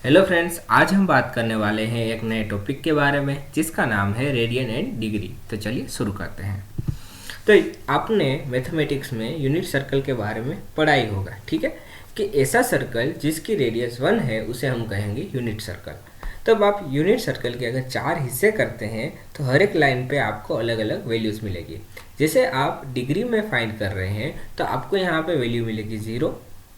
Hello friends, आज हम बात करने वाले हैं एक नए टॉपिक के बारे में जिसका नाम है रेडियन एंड डिग्री। तो चलिए शुरू करते हैं। तो आपने मैथमेटिक्स में यूनिट सर्कल के बारे में पढ़ाई होगा, ठीक है, कि ऐसा सर्कल जिसकी रेडियस 1 है उसे हम कहेंगे यूनिट सर्कल। तब आप यूनिट सर्कल के अगर 4 हिस्से करते हैं तो हर एक लाइन पे आपको अलग अलग वैल्यूज़ मिलेगी। जैसे आप डिग्री में फाइंड कर रहे हैं तो आपको यहाँ पे वैल्यू मिलेगी 0,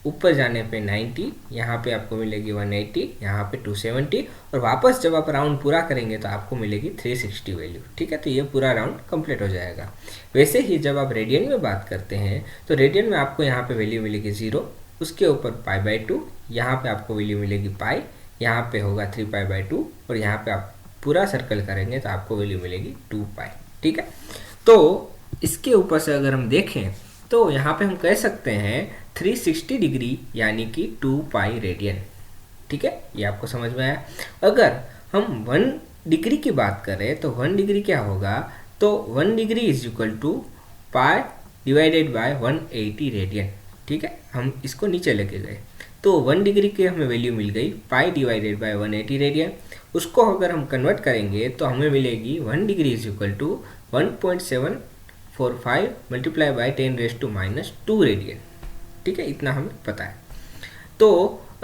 ऊपर जाने पे 90, यहाँ पे आपको मिलेगी 180, यहाँ पे 270 और वापस जब आप राउंड पूरा करेंगे तो आपको मिलेगी 360 वैल्यू। ठीक है, तो ये पूरा राउंड कंप्लीट हो जाएगा। वैसे ही जब आप रेडियन में बात करते हैं तो रेडियन में आपको यहाँ पे वैल्यू मिलेगी 0, उसके ऊपर π/2, यहाँ पे आपको वैल्यू मिलेगी पाई, यहाँ पे होगा 3π/2 और यहाँ पे आप पूरा सर्कल करेंगे तो आपको वैल्यू मिलेगी 2π। ठीक है, तो इसके ऊपर से अगर हम देखें तो यहाँ पे हम कह सकते हैं 360 डिग्री यानी कि 2π रेडियन। ठीक है, ये आपको समझ में आया। अगर हम 1 डिग्री की बात करें तो 1 डिग्री क्या होगा, तो 1 degree is equal to pi divided by 180 radian. ठीक है, हम इसको नीचे लेके गए तो 1 डिग्री की हमें वैल्यू मिल गई पाई डिवाइडेड बाय 180 रेडियन। उसको अगर हम कन्वर्ट करेंगे तो हमें मिलेगी 1 degree is equal to 1.745 multiply by 10⁻⁻² radian. ठीक है, इतना हमें पता है। तो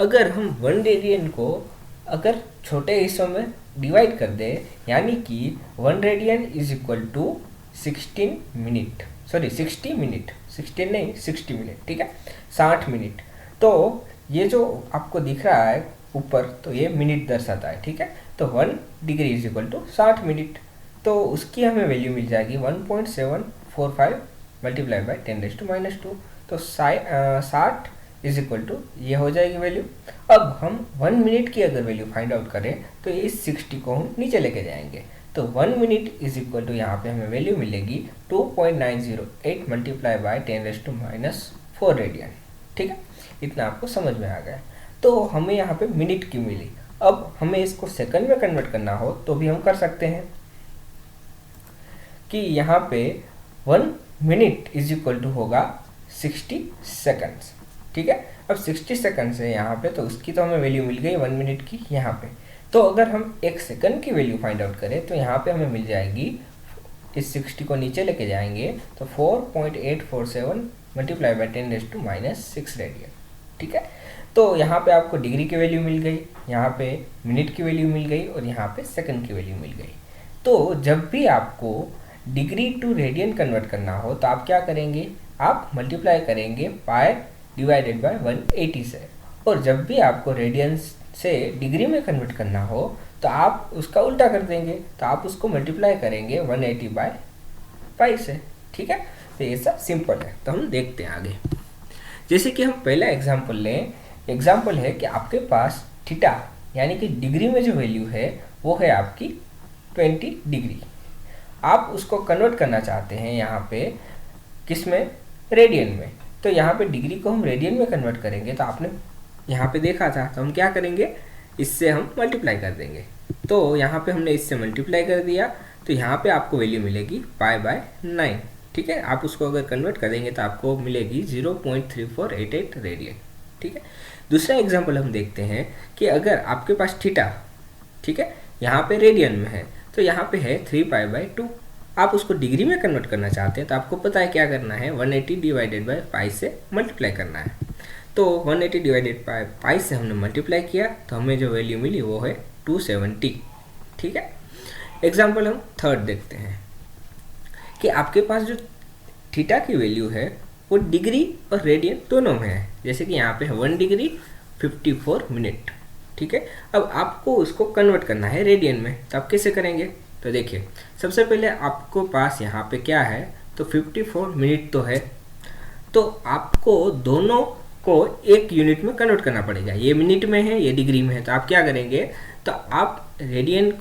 अगर हम 1 रेडियन को अगर छोटे हिस्सों में डिवाइड कर दें, यानी कि 1 radian is equal to 16 minute, sorry 60 minute, 16 नहीं 60 मिनट। ठीक है, 60 मिनट। तो ये जो आपको दिख रहा है ऊपर, तो ये मिनट दर्शाता है। ठीक है, तो 1 degree is equal to 60 minute, तो उसकी हमें वैल्यू मिल जाएगी 1.745 मल्टीप्लाई बाय 10⁻²। तो 60 इज इक्वल टू ये हो जाएगी वैल्यू। अब हम 1 मिनट की अगर वैल्यू फाइंड आउट करें तो इस 60 को हम नीचे लेके जाएंगे, तो 1 मिनट इज इक्वल टू यहाँ पे हमें वैल्यू मिलेगी 2.908 मल्टीप्लाई बाय 10⁻⁴ रेडियन। ठीक है, इतना आपको समझ में आ गया। तो हमें यहाँ पे मिनट की मिली। अब हमें इसको सेकंड में कन्वर्ट करना हो तो भी हम कर सकते हैं कि यहाँ पे 1 मिनट इज इक्वल टू होगा 60 सेकंड्स। ठीक है, अब 60 सेकंड्स है यहाँ पे, तो उसकी तो हमें वैल्यू मिल गई 1 मिनट की यहाँ पे। तो अगर हम 1 सेकंड की वैल्यू फाइंड आउट करें तो यहाँ पे हमें मिल जाएगी, इस 60 को नीचे लेके जाएंगे तो 4.847 मल्टीप्लाई बाय 10⁻⁻6 रेडियन। ठीक है, तो यहाँ पे आपको डिग्री की वैल्यू मिल गई, यहाँ पे मिनट की वैल्यू मिल गई और यहाँ पे सेकंड की वैल्यू मिल गई। तो जब भी आपको डिग्री टू रेडियन कन्वर्ट करना हो तो आप क्या करेंगे, आप मल्टीप्लाई करेंगे पाई डिवाइडेड बाय 180 से। और जब भी आपको रेडियन से डिग्री में कन्वर्ट करना हो तो आप उसका उल्टा कर देंगे, तो आप उसको मल्टीप्लाई करेंगे 180 बाय पाई से। ठीक है, तो ये सब सिंपल है। तो हम देखते हैं आगे। जैसे कि हम पहला एग्जाम्पल लें, एग्जाम्पल है कि आपके पास थीटा यानी कि डिग्री में जो वैल्यू है वो है आपकी 20 डिग्री। आप उसको कन्वर्ट करना चाहते हैं यहाँ पे किस में, रेडियन में। तो यहाँ पे डिग्री को हम रेडियन में कन्वर्ट करेंगे, तो आपने यहाँ पे देखा था, तो हम क्या करेंगे, इससे हम मल्टीप्लाई कर देंगे। तो यहाँ पे हमने इससे मल्टीप्लाई कर दिया, तो यहाँ पे आपको वैल्यू मिलेगी π/9। ठीक है, आप उसको अगर कन्वर्ट करेंगे तो आपको मिलेगी 0.3488 रेडियन। ठीक है, दूसरा एग्जाम्पल हम देखते हैं कि अगर आपके पास थीटा, ठीक है, यहाँ पे रेडियन में है, तो यहाँ पे है 3π/2। आप उसको डिग्री में कन्वर्ट करना चाहते हैं तो आपको पता है क्या करना है, 180 डिवाइडेड बाय पाई से मल्टीप्लाई करना है। तो 180 डिवाइडेड बाय पाई से हमने मल्टीप्लाई किया तो हमें जो वैल्यू मिली वो है 270। ठीक है, एग्जाम्पल हम थर्ड देखते हैं कि आपके पास जो थीटा की वैल्यू है वो डिग्री और रेडियन दोनों में है। जैसे कि यहाँ पे है 1 डिग्री 54 मिनट। ठीक है, अब आपको उसको कन्वर्ट करना है रेडियन में, तो आप कैसे करेंगे, तो देखिए सबसे पहले आपको पास यहाँ पे क्या है, तो 54 मिनट तो है, तो आपको दोनों को एक यूनिट में कन्वर्ट करना पड़ेगा। ये मिनट में है, ये डिग्री में है, तो आप क्या करेंगे, तो आप रेडियन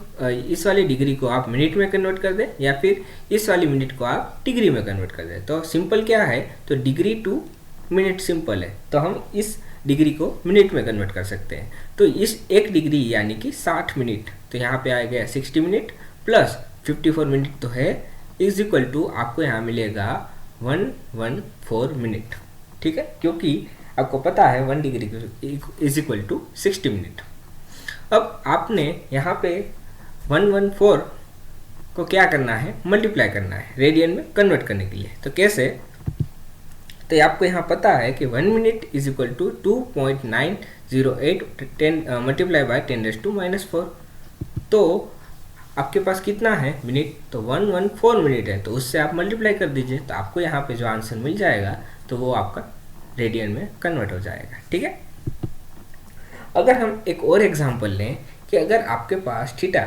इस वाली डिग्री को आप मिनट में कन्वर्ट कर दें या फिर इस वाली मिनट को आप डिग्री में कन्वर्ट कर दें। तो सिंपल क्या है, तो डिग्री टू मिनट सिंपल है, तो हम इस डिग्री को मिनट में कन्वर्ट कर सकते हैं। तो इस 1 डिग्री यानी कि 60 मिनट, तो यहाँ पे आ गया 60 मिनट प्लस 54 मिनट तो है, इज इक्वल टू आपको यहाँ मिलेगा 114 मिनट। ठीक है, क्योंकि आपको पता है 1 degree is equal to 60 minute. अब आपने यहाँ पे 114 को क्या करना है, मल्टीप्लाई करना है रेडियन में कन्वर्ट करने के लिए। तो कैसे, तो आपको यहाँ पता है कि 1 minute is equal to 2.908 multiply by 10⁻⁻⁴। तो आपके पास कितना है मिनट, तो 114 मिनट है, तो उससे आप मल्टीप्लाई कर दीजिए, तो आपको यहाँ पे जो आंसर मिल जाएगा तो वो आपका रेडियन में कन्वर्ट हो जाएगा। ठीक है। अगर हम एक और एग्जांपल लें कि अगर आपके पास थीटा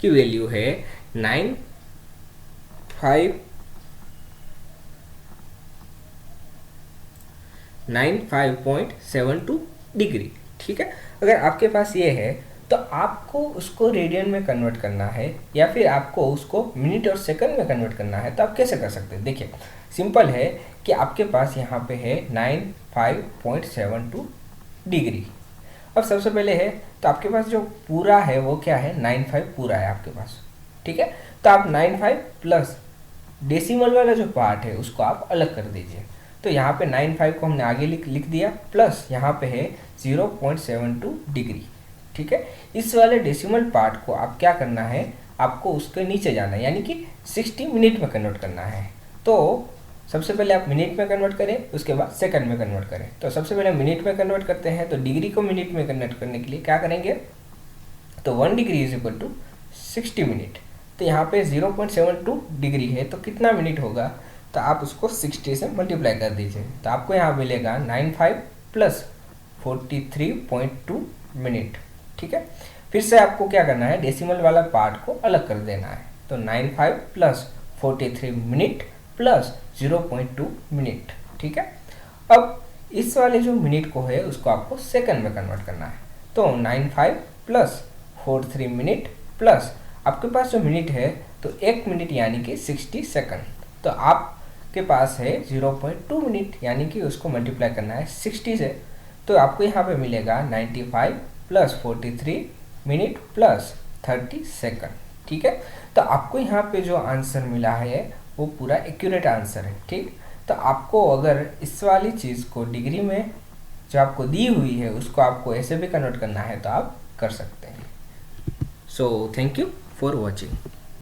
की वैल्यू है 95.72 डिग्री। ठीक है। अगर आपके पास ये है तो आपको उसको रेडियन में कन्वर्ट करना है या फिर आपको उसको मिनट और सेकंड में कन्वर्ट करना है, तो आप कैसे कर सकते हैं। देखिए सिंपल है कि आपके पास यहाँ पे है 95.72 डिग्री। अब सबसे पहले है तो आपके पास जो पूरा है वो क्या है, 95 पूरा है आपके पास। ठीक है। तो आप 95 प्लस डेसिमल वाला जो पार्ट है उसको आप अलग कर दीजिए। तो यहाँ पे 95 को हमने आगे लिख दिया, प्लस यहाँ पे है 0.72 डिग्री। ठीक है। इस वाले डेसिमल पार्ट को आप क्या करना है, आपको उसके नीचे जाना है, यानी कि 60 मिनट में कन्वर्ट करना है। तो सबसे पहले आप मिनट में कन्वर्ट करें, उसके बाद सेकंड में कन्वर्ट करें। तो सबसे पहले मिनट में कन्वर्ट करते हैं, तो डिग्री को मिनट में कन्वर्ट करने के लिए क्या करेंगे, तो 1 degree is equal to 60 minute. तो यहाँ पे 0.72 डिग्री है, तो कितना मिनट होगा, तो आप उसको 60 से मल्टीप्लाई कर दीजिए, तो आपको यहाँ मिलेगा 95 प्लस 43.2 मिनट। ठीक है। फिर से आपको क्या करना है, डेसिमल वाला पार्ट को अलग कर देना है। तो 95 प्लस 43 मिनट प्लस 0.2 मिनट। ठीक है। अब इस वाले जो मिनट को है उसको आपको सेकंड में कन्वर्ट करना है। तो 95 प्लस 43 मिनट प्लस आपके पास जो मिनट है तो 1 मिनट यानी कि 60 सेकंड। तो आपके पास है 0.2 मिनट, यानी कि उसको मल्टीप्लाई करना है 60 से। तो आपको यहाँ पे मिलेगा 95 प्लस 43 मिनट प्लस 30 सेकंड। ठीक है। तो आपको यहाँ पे जो आंसर मिला है वो पूरा एक्यूरेट आंसर है। ठीक। तो आपको अगर इस वाली चीज़ को डिग्री में जो आपको दी हुई है उसको आपको ऐसे भी कन्वर्ट करना है तो आप कर सकते हैं। So thank you for watching.